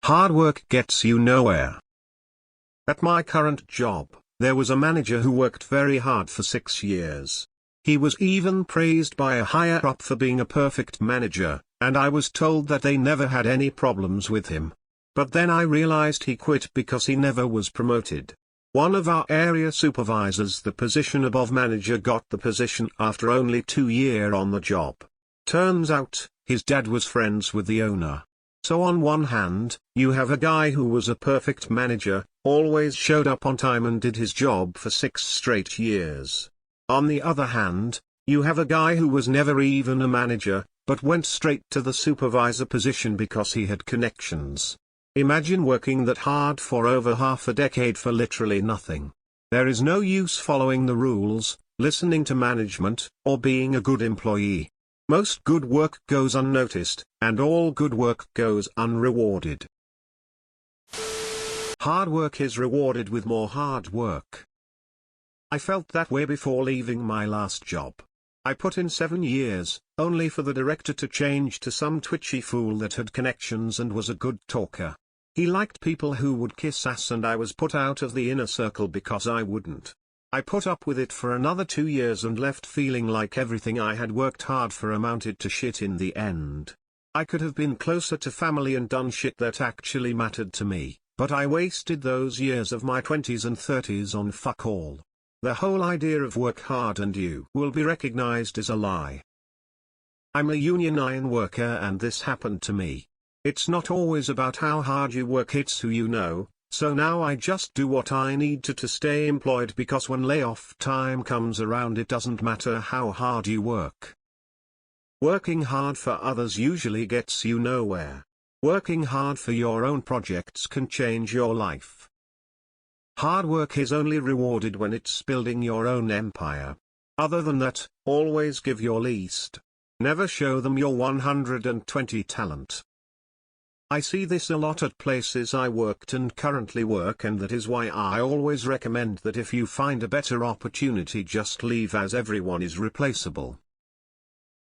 Hard work gets you nowhere. At my current job, there was a manager who worked very hard for 6 years. He was even praised by a higher up for being a perfect manager, and I was told that they never had any problems with him. But then I realized he quit because he never was promoted. One of our area supervisors, the position above manager, got the position after only 2 years on the job. Turns out, his dad was friends with the owner. So on one hand, you have a guy who was a perfect manager, always showed up on time and did his job for 6 straight years. On the other hand, you have a guy who was never even a manager, but went straight to the supervisor position because he had connections. Imagine working that hard for over half a decade for literally nothing. There is no use following the rules, listening to management, or being a good employee. Most good work goes unnoticed, and all good work goes unrewarded. Hard work is rewarded with more hard work. I felt that way before leaving my last job. I put in 7 years, only for the director to change to some twitchy fool that had connections and was a good talker. He liked people who would kiss ass, and I was put out of the inner circle because I wouldn't. I put up with it for another 2 years and left feeling like everything I had worked hard for amounted to shit in the end. I could have been closer to family and done shit that actually mattered to me, but I wasted those years of my 20s and 30s on fuck all. The whole idea of work hard and you will be recognized is a lie. I'm a union iron worker and this happened to me. It's not always about how hard you work, it's who you know. So now I just do what I need to stay employed, because when layoff time comes around it doesn't matter how hard you work. Working hard for others usually gets you nowhere. Working hard for your own projects can change your life. Hard work is only rewarded when it's building your own empire. Other than that, always give your least. Never show them your 120 talent. I see this a lot at places I worked and currently work, and that is why I always recommend that if you find a better opportunity, just leave, as everyone is replaceable.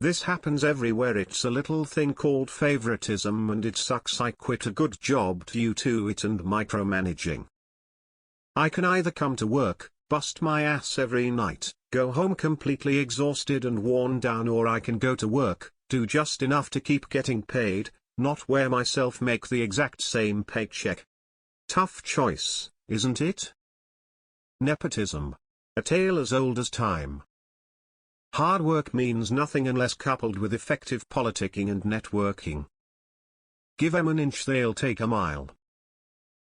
This happens everywhere. It's a little thing called favoritism and it sucks. I quit a good job due to it and micromanaging. I can either come to work, bust my ass every night, go home completely exhausted and worn down, or I can go to work, do just enough to keep getting paid, not wear myself, make the exact same paycheck. Tough choice, isn't it? Nepotism. A tale as old as time. Hard work means nothing unless coupled with effective politicking and networking. Give 'em an inch, they'll take a mile.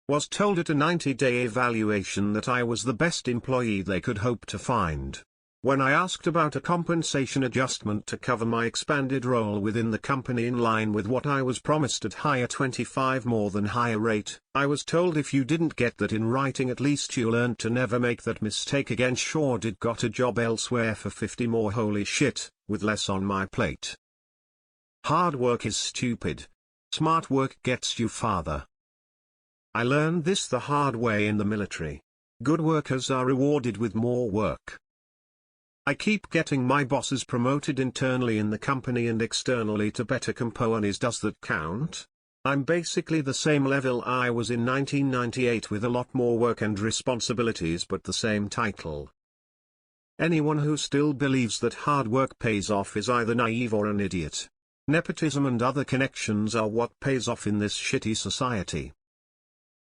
Was told at a 90-day evaluation that I was the best employee they could hope to find. When I asked about a compensation adjustment to cover my expanded role within the company in line with what I was promised at higher 25 more than higher rate, I was told if you didn't get that in writing at least you learned to never make that mistake again. Sure did. Got a job elsewhere for 50 more. Holy shit, with less on my plate. Hard work is stupid. Smart work gets you farther. I learned this the hard way in the military. Good workers are rewarded with more work. I keep getting my bosses promoted internally in the company and externally to better companies. Does that count? I'm basically the same level I was in 1998 with a lot more work and responsibilities but the same title. Anyone who still believes that hard work pays off is either naive or an idiot. Nepotism and other connections are what pays off in this shitty society.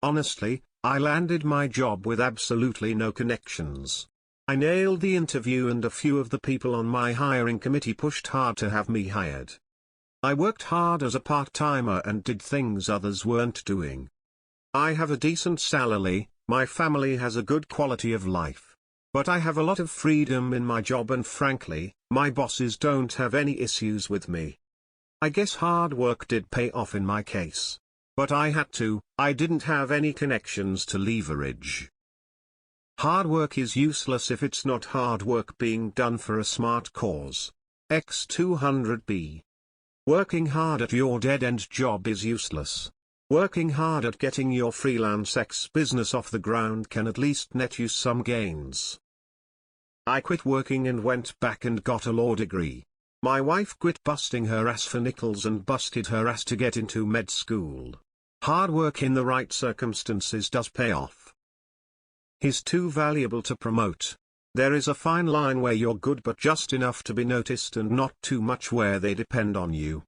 Honestly, I landed my job with absolutely no connections. I nailed the interview and a few of the people on my hiring committee pushed hard to have me hired. I worked hard as a part-timer and did things others weren't doing. I have a decent salary, my family has a good quality of life. But I have a lot of freedom in my job and frankly, my bosses don't have any issues with me. I guess hard work did pay off in my case. But I had to, I didn't have any connections to leverage. Hard work is useless if it's not hard work being done for a smart cause. X200B. Working hard at your dead-end job is useless. Working hard at getting your freelance X business off the ground can at least net you some gains. I quit working and went back and got a law degree. My wife quit busting her ass for nickels and busted her ass to get into med school. Hard work in the right circumstances does pay off. He's too valuable to promote. There is a fine line where you're good but just enough to be noticed and not too much where they depend on you.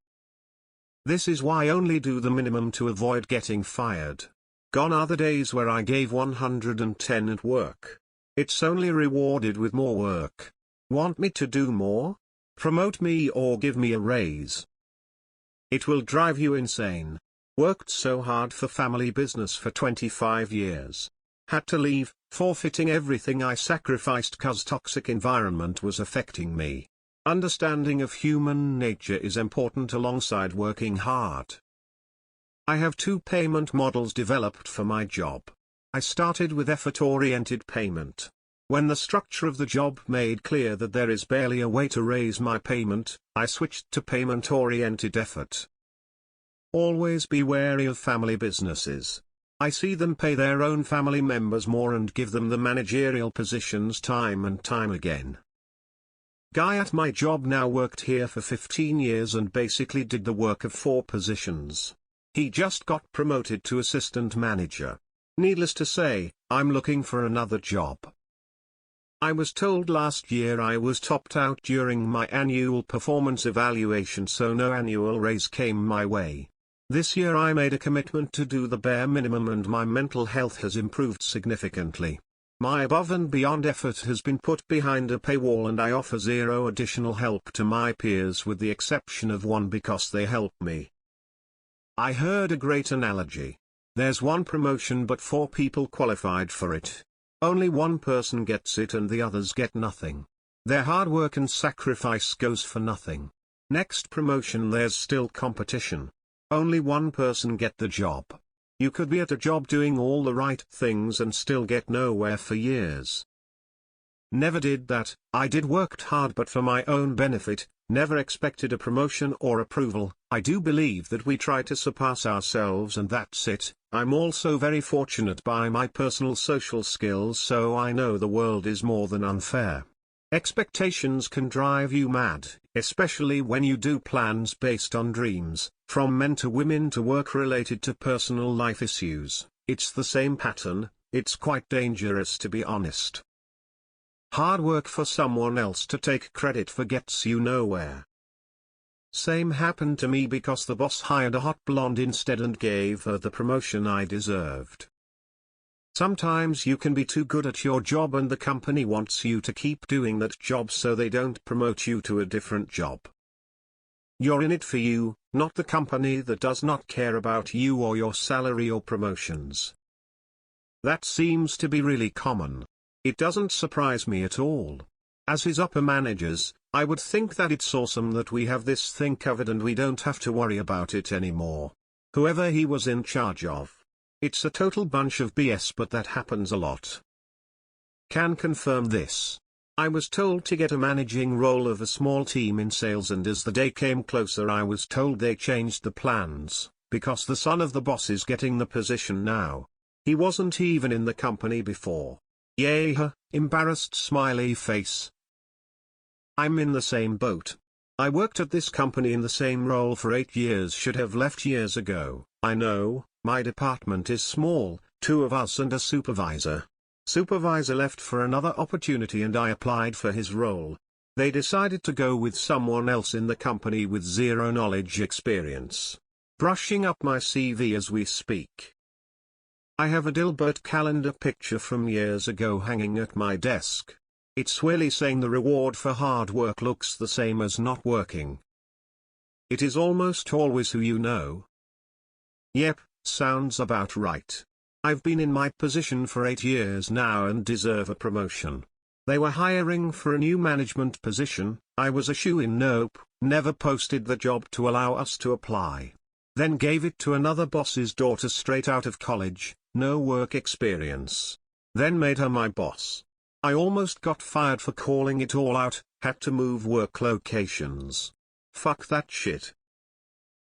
This is why I only do the minimum to avoid getting fired. Gone are the days where I gave 110 at work. It's only rewarded with more work. Want me to do more? Promote me or give me a raise. It will drive you insane. Worked so hard for family business for 25 years. Had to leave, forfeiting everything I sacrificed 'cause toxic environment was affecting me. Understanding of human nature is important alongside working hard. I have two payment models developed for my job. I started with effort-oriented payment. When the structure of the job made clear that there is barely a way to raise my payment, I switched to payment-oriented effort. Always be wary of family businesses. I see them pay their own family members more and give them the managerial positions time and time again. Guy at my job now worked here for 15 years and basically did the work of 4 positions. He just got promoted to assistant manager. Needless to say, I'm looking for another job. I was told last year I was topped out during my annual performance evaluation, so no annual raise came my way. This year I made a commitment to do the bare minimum and my mental health has improved significantly. My above and beyond effort has been put behind a paywall and I offer zero additional help to my peers with the exception of one because they help me. I heard a great analogy. There's one promotion but 4 people qualified for it. Only one person gets it and the others get nothing. Their hard work and sacrifice goes for nothing. Next promotion there's still competition. Only one person get the job. You could be at a job doing all the right things and still get nowhere for years. Never did that. I did worked hard but for my own benefit, never expected a promotion or approval. I do believe that we try to surpass ourselves and that's it. I'm also very fortunate by my personal social skills, so I know the world is more than unfair. Expectations can drive you mad, especially when you do plans based on dreams, from men to women to work related to personal life issues. It's the same pattern. It's quite dangerous to be honest. Hard work for someone else to take credit for gets you nowhere. Same happened to me because the boss hired a hot blonde instead and gave her the promotion I deserved. Sometimes you can be too good at your job and the company wants you to keep doing that job so they don't promote you to a different job. You're in it for you, not the company that does not care about you or your salary or promotions. That seems to be really common. It doesn't surprise me at all. As his upper managers, I would think that it's awesome that we have this thing covered and we don't have to worry about it anymore. Whoever he was in charge of. It's a total bunch of BS, but that happens a lot. Can confirm this. I was told to get a managing role of a small team in sales and as the day came closer I was told they changed the plans, because the son of the boss is getting the position now. He wasn't even in the company before. Yay, embarrassed smiley face. I'm in the same boat. I worked at this company in the same role for 8 years, should have left years ago. I know, my department is small, 2 of us and a supervisor. Supervisor left for another opportunity and I applied for his role. They decided to go with someone else in the company with zero knowledge experience. Brushing up my CV as we speak. I have a Dilbert calendar picture from years ago hanging at my desk. It's really saying the reward for hard work looks the same as not working. It is almost always who you know. Yep, sounds about right. I've been in my position for 8 years now and deserve a promotion. They were hiring for a new management position, I was a shoo-in. Nope, never posted the job to allow us to apply. Then gave it to another boss's daughter straight out of college, no work experience. Then made her my boss. I almost got fired for calling it all out, had to move work locations. Fuck that shit.